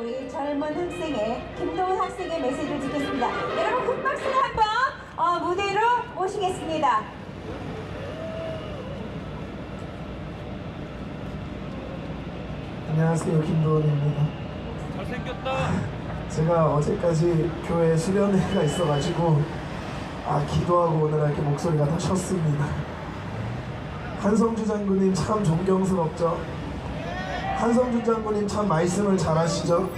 우리 젊은 학생의 김도훈 학생의 메시지를 듣겠습니다. 여러분 큰 박수로 한번 무대로 모시겠습니다. 안녕하세요, 김도훈입니다. 잘생겼다. 제가 어제까지 교회 수련회가 있어가지고 기도하고 오느라 이렇게 목소리가 다 쉬었습니다. 한성주 장군님 참 존경스럽죠? 한성주 장군님 참 말씀을 잘하시죠?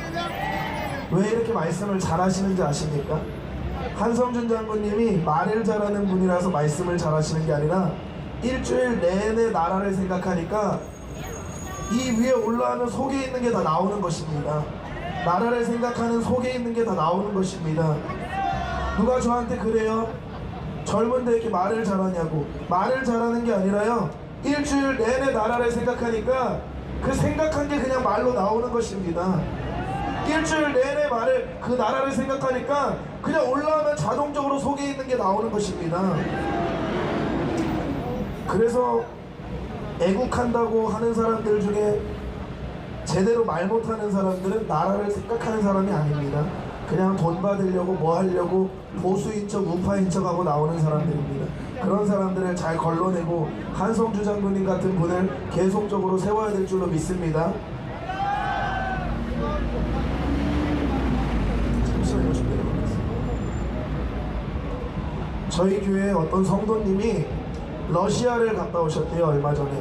왜 이렇게 말씀을 잘하시는지 아십니까? 한성준 장군님이 말을 잘하는 분이라서 말씀을 잘하시는 게 아니라 일주일 내내 나라를 생각하니까 이 위에 올라가면 속에 있는 게 다 나오는 것입니다. 나라를 생각하는 속에 있는 게 다 나오는 것입니다. 누가 저한테 그래요? 젊은데 이렇게 말을 잘하냐고. 말을 잘하는 게 아니라요, 일주일 내내 나라를 생각하니까 그 생각한 게 그냥 말로 나오는 것입니다. 일주일 내내 그 나라를 생각하니까 그냥 올라오면 자동적으로 속에 있는 게 나오는 것입니다. 그래서 애국한다고 하는 사람들 중에 제대로 말 못하는 사람들은 나라를 생각하는 사람이 아닙니다. 그냥 돈 받으려고 뭐 하려고 보수인 척 우파인 척 하고 나오는 사람들입니다. 그런 사람들을 잘 걸러내고 한성주 장군님 같은 분을 계속적으로 세워야 될 줄로 믿습니다. 잠시만요, 좀 내려가겠습니다. 저희 교회에 어떤 성도님이 러시아를 갔다 오셨대요. 얼마 전에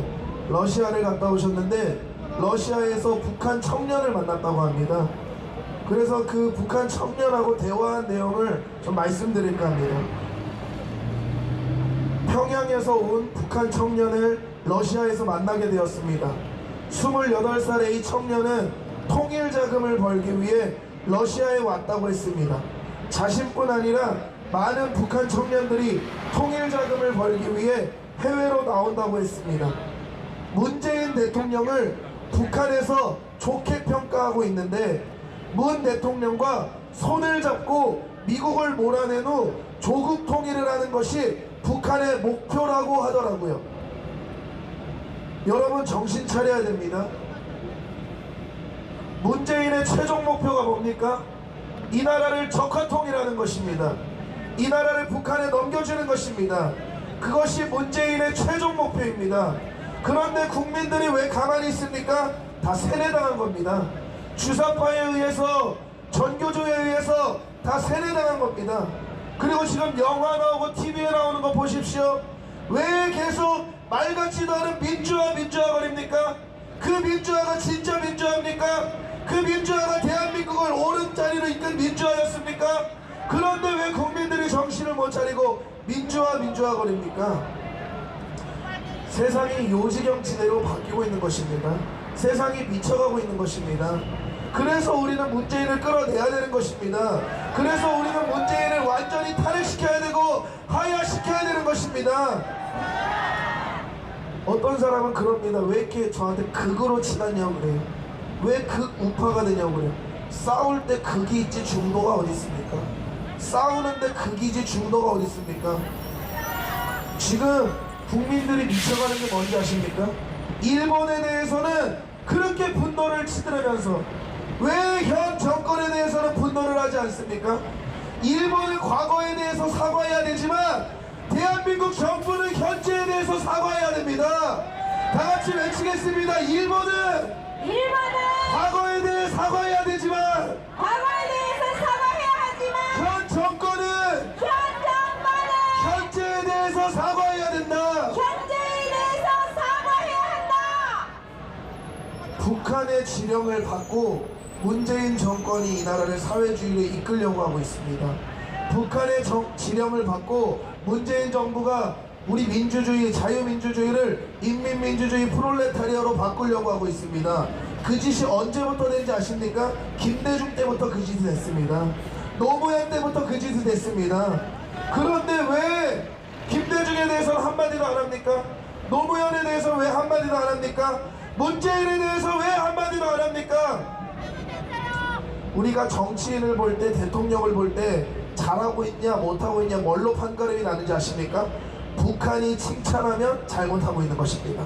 러시아를 갔다 오셨는데 러시아에서 북한 청년을 만났다고 합니다. 그래서 그 북한 청년하고 대화한 내용을 좀 말씀드릴까 합니다. 평양에서 온 북한 청년을 러시아에서 만나게 되었습니다. 28살의 이 청년은 통일 자금을 벌기 위해 러시아에 왔다고 했습니다. 자신뿐 아니라 많은 북한 청년들이 통일 자금을 벌기 위해 해외로 나온다고 했습니다. 문재인 대통령을 북한에서 좋게 평가하고 있는데 문 대통령과 손을 잡고 미국을 몰아낸 후 조국 통일을 하는 것이 북한의 목표라고 하더라고요. 여러분 정신 차려야 됩니다. 문재인의 최종 목표가 뭡니까? 이 나라를 적화통일하는 것입니다. 이 나라를 북한에 넘겨주는 것입니다. 그것이 문재인의 최종 목표입니다. 그런데 국민들이 왜 가만히 있습니까? 다 세뇌당한 겁니다. 주사파에 의해서, 전교조에 의해서 다 세뇌당한 겁니다. 그리고 지금 영화 나오고 TV에 나오는 거 보십시오. 왜 계속 말 같지도 않은 민주화 거립니까? 그 민주화가 진짜 민주화입니까? 그 민주화가 대한민국을 옳은 자리로 이끈 민주화였습니까? 그런데 왜 국민들이 정신을 못 차리고 민주화 거립니까? 세상이 요지경치대로 바뀌고 있는 것입니다. 세상이 미쳐가고 있는 것입니다. 그래서 우리는 문재인을 끌어내야 되는 것입니다. 그래서 우리는 문재인을 완전히 탈핵시켜야 되고 하야시켜야 되는 것입니다. 어떤 사람은 그럽니다. 왜 이렇게 저한테 극으로 치닫냐고 그래요. 왜 극 우파가 되냐고 그래요. 싸울 때 극이 있지 중도가 어디 있습니까? 싸우는데 극이지 중도가 어디 있습니까? 지금 국민들이 미쳐가는 게 뭔지 아십니까? 일본에 대해서는 그렇게 분노를 치드으면서 왜 현 정권에 대해서는 분노를 하지 않습니까? 일본의 과거에 대해서 사과해야 되지만 대한민국 정부는 현재에 대해서 사과해야 됩니다. 다같이 외치겠습니다. 일본은 과거에 대해 사과해야 되지만 과거에 대해서 사과해야 하지만 현 정권은 현재에 대해서 사과해야 된다. 현재에 대해서 사과해야 한다. 북한의 지령을 받고 문재인 정권이 이 나라를 사회주의로 이끌려고 하고 있습니다. 북한의 지령을 받고 문재인 정부가 우리 민주주의, 자유민주주의를 인민민주주의 프롤레타리아로 바꾸려고 하고 있습니다. 그 짓이 언제부터 된지 아십니까? 김대중 때부터 그 짓이 됐습니다. 노무현 때부터 그 짓이 됐습니다. 그런데 왜 김대중에 대해서는 한마디도 안 합니까? 노무현에 대해서는 왜 한마디도 안 합니까? 문재인에 대해서 왜 한마디도 안 합니까? 우리가 정치인을 볼 때, 대통령을 볼 때 잘하고 있냐 못하고 있냐 뭘로 판가름이 나는지 아십니까? 북한이 칭찬하면 잘못하고 있는 것입니다.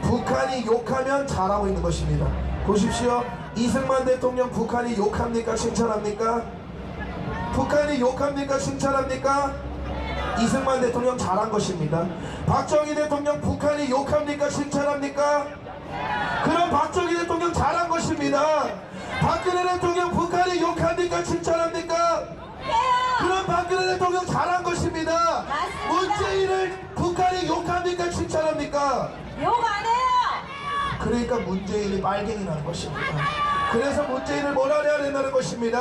북한이 욕하면 잘하고 있는 것입니다. 보십시오. 이승만 대통령 북한이 욕합니까? 칭찬합니까? 북한이 욕합니까? 칭찬합니까? 이승만 대통령 잘한 것입니다. 박정희 대통령 북한이 욕합니까? 칭찬합니까? 그럼 박정희 대통령 잘한 것입니다. 박근혜 대통령 북한이 욕합니까? 칭찬합니까? 그럼 박근혜 대통령 잘한 것입니다. 맞습니다. 문재인을 북한이 욕합니까? 칭찬합니까? 욕 안 해요. 그러니까 문재인이 빨갱이라는 것입니다. 그래서 문재인을 몰아내야 된다는 것입니다.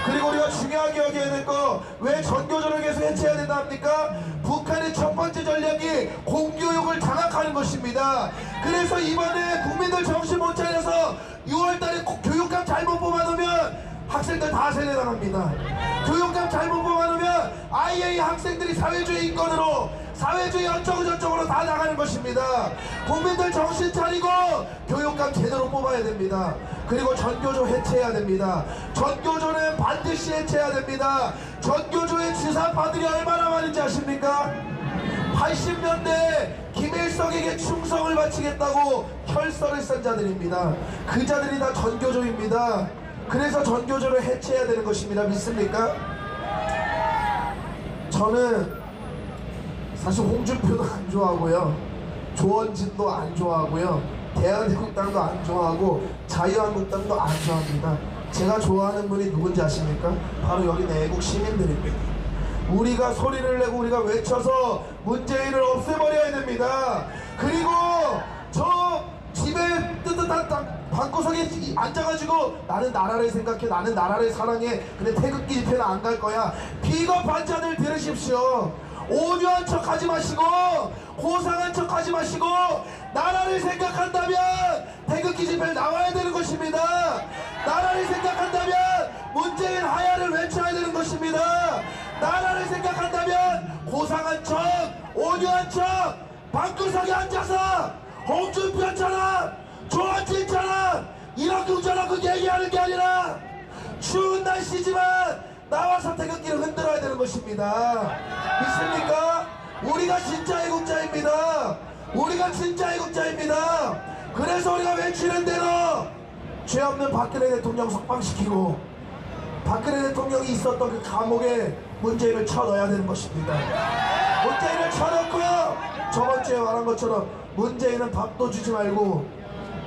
그리고 우리가 중요하게 여겨야 될 거, 왜 전교조를 계속 해체해야 된다 합니까? 북한의 첫 번째 전략이 공교육을 장악하는 것입니다. 그래서 이번에 국민들 정신 못 차려서 6월달에 교육감 잘못 뽑아놓으면 학생들 다 세뇌당합니다. 교육감 잘못 뽑아놓으면 IA 학생들이 사회주의 인권으로, 사회주의 어쩌고저쩌고로 다 나가는 것입니다. 국민들 정신 차리고 교육감 제대로 뽑아야 됩니다. 그리고 전교조 해체해야 됩니다. 전교조는 반드시 해체해야 됩니다. 전교조의 주사파들이 얼마나 많은지 아십니까? 80년대 김일성에게 충성을 바치겠다고 혈서를 쓴 자들입니다. 그 자들이 다 전교조입니다. 그래서 전교조를 해체해야 되는 것입니다. 믿습니까? 저는 사실 홍준표도 안 좋아하고요, 조원진도 안 좋아하고요, 대한민국당도 안 좋아하고 자유한국당도 안 좋아합니다. 제가 좋아하는 분이 누군지 아십니까? 바로 여기 내국 시민들입니다. 우리가 소리를 내고 우리가 외쳐서 문재인을 없애버려야 됩니다. 그리고 저 집에 뜨뜻한 방구석에 앉아가지고 나는 나라를 생각해, 나는 나라를 사랑해, 근데 태극기 집회는 안 갈 거야. 비겁한 자들 들으십시오. 온유한 척 하지 마시고 고상한 척 하지 마시고 나라를 생각한다면 태극기 집회에 나와야 되는 것입니다. 나라를 생각한다면 문재인 하야를 외쳐야 되는 것입니다. 나라를 생각한다면 고상한 척, 온유한 척, 방구석에 앉아서 홍준표처럼 조원진처럼 이렇게 웃자라고 얘기하는 게 아니라 추운 날씨지만 나와서 태극기를 흔들어야 되는 것입니다. 믿습니까? 우리가 진짜 애국자입니다. 우리가 진짜 애국자입니다. 그래서 우리가 외치는 대로 죄 없는 박근혜 대통령 석방시키고 박근혜 대통령이 있었던 그 감옥에 문재인을 쳐넣어야 되는 것입니다. 문재인을 쳐넣고 저번주에 말한 것처럼 문재인은 밥도 주지 말고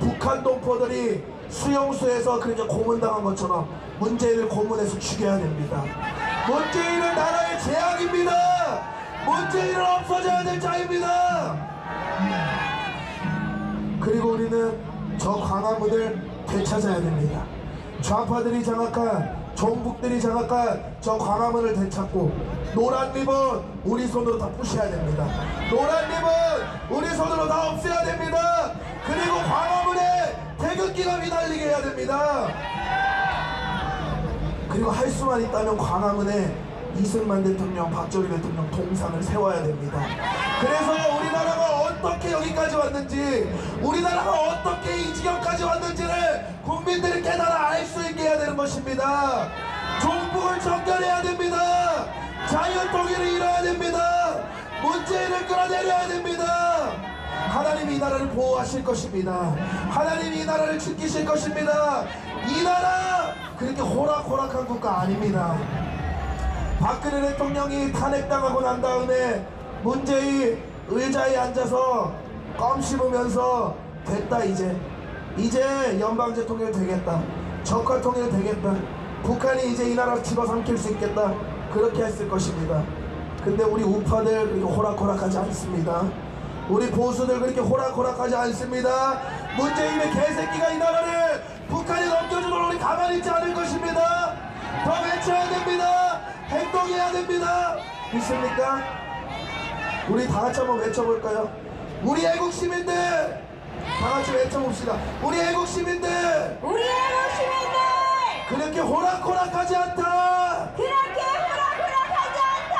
북한 동포들이 수용소에서 그렇게 고문당한 것처럼 문재인을 고문해서 죽여야 됩니다. 문재인은 나라의 재앙입니다. 문재인은 없어져야 될 자입니다. 그리고 우리는 저 광화문을 되찾아야 됩니다. 좌파들이 장악한, 종북들이 장악한 저 광화문을 되찾고 노란 리본 우리 손으로 다 부셔야 됩니다. 노란 리본 우리 손으로 다 없애야 됩니다. 그리고 광화문에 태극기가 휘날리게 해야 됩니다. 그리고 할 수만 있다면 광화문에 이승만 대통령, 박정희 대통령 동상을 세워야 됩니다. 그래서 우리나라가 어떻게 여기까지 왔는지, 우리나라가 어떻게 이 지경까지 왔는지를 국민들이 깨달아 알 수 있게 해야 되는 것입니다. 종북을 정결해야 됩니다. 자유통일을 이뤄야 됩니다. 문재인을 끌어내려야 됩니다. 하나님이 이 나라를 보호하실 것입니다. 하나님이 이 나라를 지키실 것입니다. 이 나라 그렇게 호락호락한 국가 아닙니다. 박근혜 대통령이 탄핵당하고 난 다음에 문재인 의자에 앉아서 껌 씹으면서 됐다, 이제 연방제 통일 되겠다, 적화 통일 되겠다, 북한이 이제 이 나라 집어삼킬 수 있겠다, 그렇게 했을 것입니다. 근데 우리 우파들 그렇게 호락호락하지 않습니다. 우리 보수들 그렇게 호락호락하지 않습니다. 문재인의 개새끼가 이 나라를 북한에 넘겨주도록 우리 가만히 있지 않을 것입니다. 더 외쳐야 됩니다. 행동해야 됩니다. 믿습니까? 우리 다 같이 한번 외쳐볼까요? 우리 애국 시민들 다 같이 외쳐봅시다. 우리 애국 시민들, 우리 애국 시민들 그렇게 호락호락하지 않다. 그렇게 호락호락하지 않다.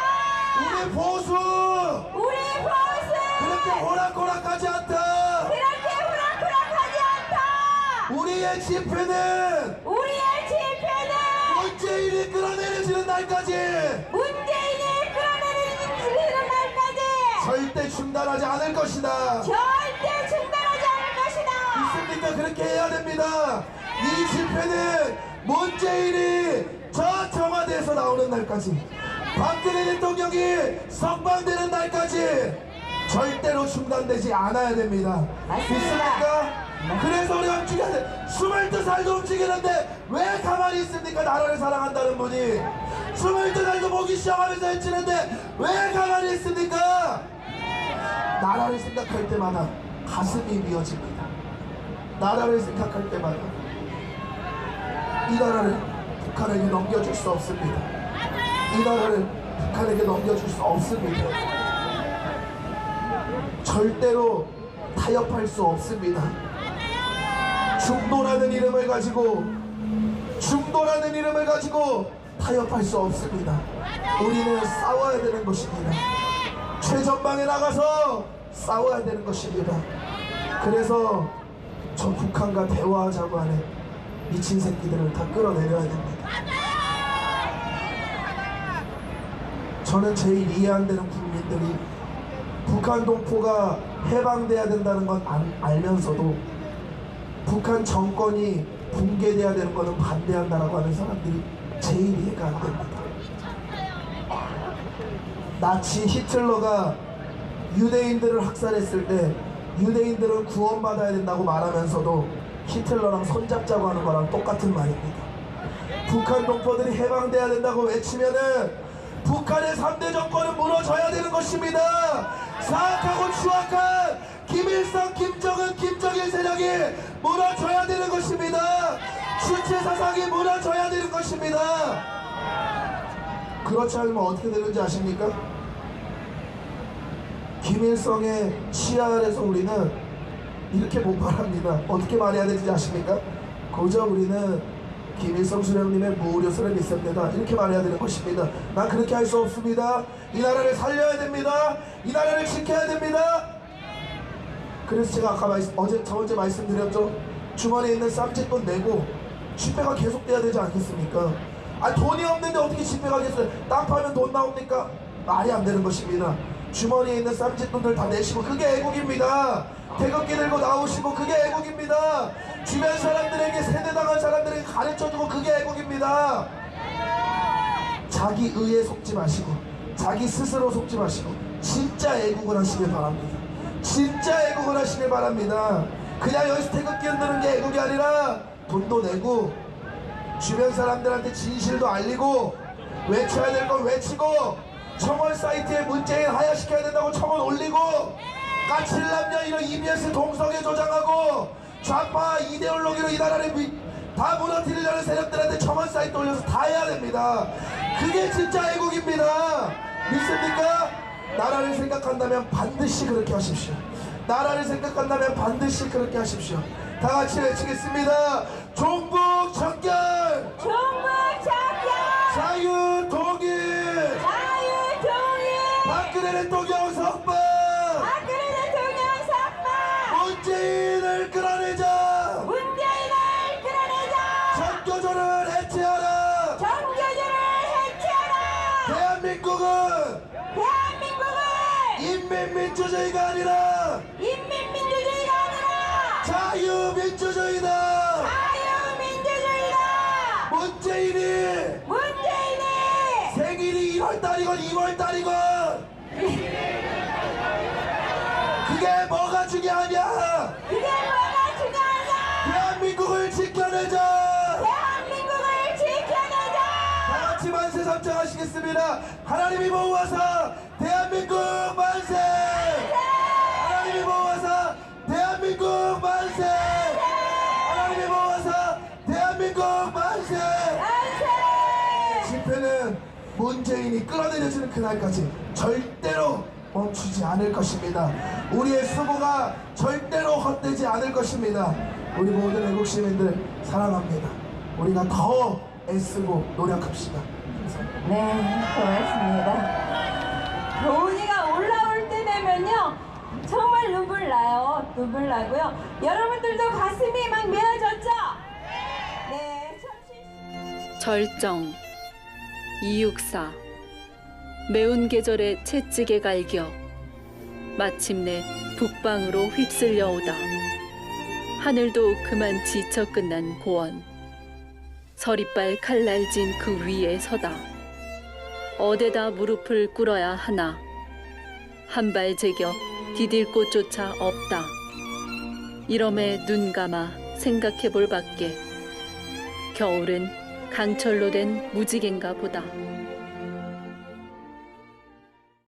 우리 보수 그렇게 호락호락하지 않다. 그렇게 호락호락하지 않다. 우리의 집회는 문재인이 끌어내려지는 날까지 문재인이 끌어내리는 날까지 절대 중단하지 않을 것이다. 절대 중단하지 않을 것이다. 믿습니까? 우리가 그렇게 해야 됩니다. 이 집회는 문재인이 저 청와대에서 나오는 날까지, 박근혜 대통령이 석방되는 날까지 절대로 중단되지 않아야 됩니다. 맞습니다. 믿습니까? 그래서 우리가 움직여야 돼. 22살도 움직이는데 왜 가만히 있습니까? 나라를 사랑한다는 분이 22살도 목이 시작하면서 외치는데 왜 가만히 있습니까? 나라를 생각할 때마다 가슴이 미어집니다. 나라를 생각할 때마다 이 나라를 북한에게 넘겨줄 수 없습니다. 이 나라를 북한에게 넘겨줄 수 없습니다. 절대로 타협할 수 없습니다. 중도라는 이름을 가지고 타협할 수 없습니다. 우리는 싸워야 되는 것입니다. 최전방에 나가서 싸워야 되는 것입니다. 그래서 저 북한과 대화하자고 하는 미친 새끼들을 다 끌어내려야 됩니다. 저는 제일 이해 안 되는 국민들이 북한 동포가 해방돼야 된다는 건 알면서도 북한 정권이 붕괴돼야 되는 것은 반대한다라고 하는 사람들이 제일 이해가 안 됩니다. 나치 히틀러가 유대인들을 학살했을 때 유대인들은 구원받아야 된다고 말하면서도 히틀러랑 손잡자고 하는 거랑 똑같은 말입니다. 북한 동포들이 해방돼야 된다고 외치면은 북한의 3대 정권은 무너져야 되는 것입니다. 사악하고 추악한 김일성, 김정은, 김정일 세력이 무너져야 되는 것입니다. 주체 사상이 무너져야 되는 것입니다. 그렇지 않으면 어떻게 되는지 아십니까? 김일성의 치하 아래서 우리는 이렇게 못 말합니다. 어떻게 말해야 되는지 아십니까? 고작 우리는 김일성 수령님의 무료선을 믿습니다. 이렇게 말해야 되는 것입니다. 난 그렇게 할 수 없습니다. 이 나라를 살려야 됩니다. 이 나라를 지켜야 됩니다. 그래서 제가 아까 저번주에 말씀드렸죠. 주머니에 있는 쌈짓돈 내고 집회가 계속돼야 되지 않겠습니까? 아, 돈이 없는데 어떻게 집회가 하겠어요? 땅 팔면 돈 나옵니까? 말이 안 되는 것입니다. 주머니에 있는 쌈짓돈들 다 내시고 그게 애국입니다. 태극기 들고 나오시고 그게 애국입니다. 주변 사람들에게 세뇌당한 사람들에게 가르쳐주고 그게 애국입니다. 자기 의에 속지 마시고 자기 스스로 속지 마시고 진짜 애국을 하시길 바랍니다. 진짜 애국을 하시길 바랍니다. 그냥 여기서 태극기 흔드는 게 애국이 아니라 돈도 내고 주변 사람들한테 진실도 알리고 외쳐야 될 건 외치고 청원 사이트에 문재인 하야시켜야 된다고 청원 올리고 까칠남녀 이런 EBS 동성애 조장하고 좌파 이데올로기로 이 나라를 다 무너뜨리려는 세력들한테 청원 사이트 올려서 다 해야 됩니다. 그게 진짜 애국입니다. 믿습니까? 나라를 생각한다면 반드시 그렇게 하십시오. 나라를 생각한다면 반드시 그렇게 하십시오. 다 같이 외치겠습니다. 종북 청결, 종북 청결, 자유 통일, 자유 통일, 박근혜 대통령 석방, 박근혜 대통령 석방, 문재인을 끌어내자, 문재인을 끌어내자, 전교조를 해체하라. 정교조를 해체하라. 대한민국은 인민민주주의가 아니라 인민민주주의가 아니라 자유민주주의다. 자유민주주의다. 문재인이 생일이 1월달이건 2월달이건 그게 뭐가 중요하냐? 그게 뭐가 중요하냐? 대한민국을 지켜내자. 대한민국을 지켜내자. 다 같이 만세 삼창하시겠습니다. 하나님이 모아서 대한민국 만세. 하나님이 모아서 대한민국 만세. 하나님이 모아서 대한민국 만세. 만세. 집회는 문재인이 끌어내려지는 그날까지 절대로 멈추지 않을 것입니다. 우리의 수고가 절대로 헛되지 않을 것입니다. 우리 모든 애국 시민들 사랑합니다. 우리가 더 애쓰고 노력합시다. 네, 고맙습니다. 도훈이가 올라올 때 되면요 정말 눈물 나요. 눈물 나고요. 여러분들도 가슴이 막 메어졌죠? 네. 절정 264 매운 계절에 채찍에 갈겨 마침내 북방으로 휩쓸려오다. 하늘도 그만 지쳐 끝난 고원. 서리빨 칼날진 그 위에 서다. 어디다 무릎을 꿇어야 하나. 한 발 제겨 디딜 곳조차 없다. 이러매 눈 감아 생각해 볼 밖에 겨울은 강철로 된 무지개인가 보다.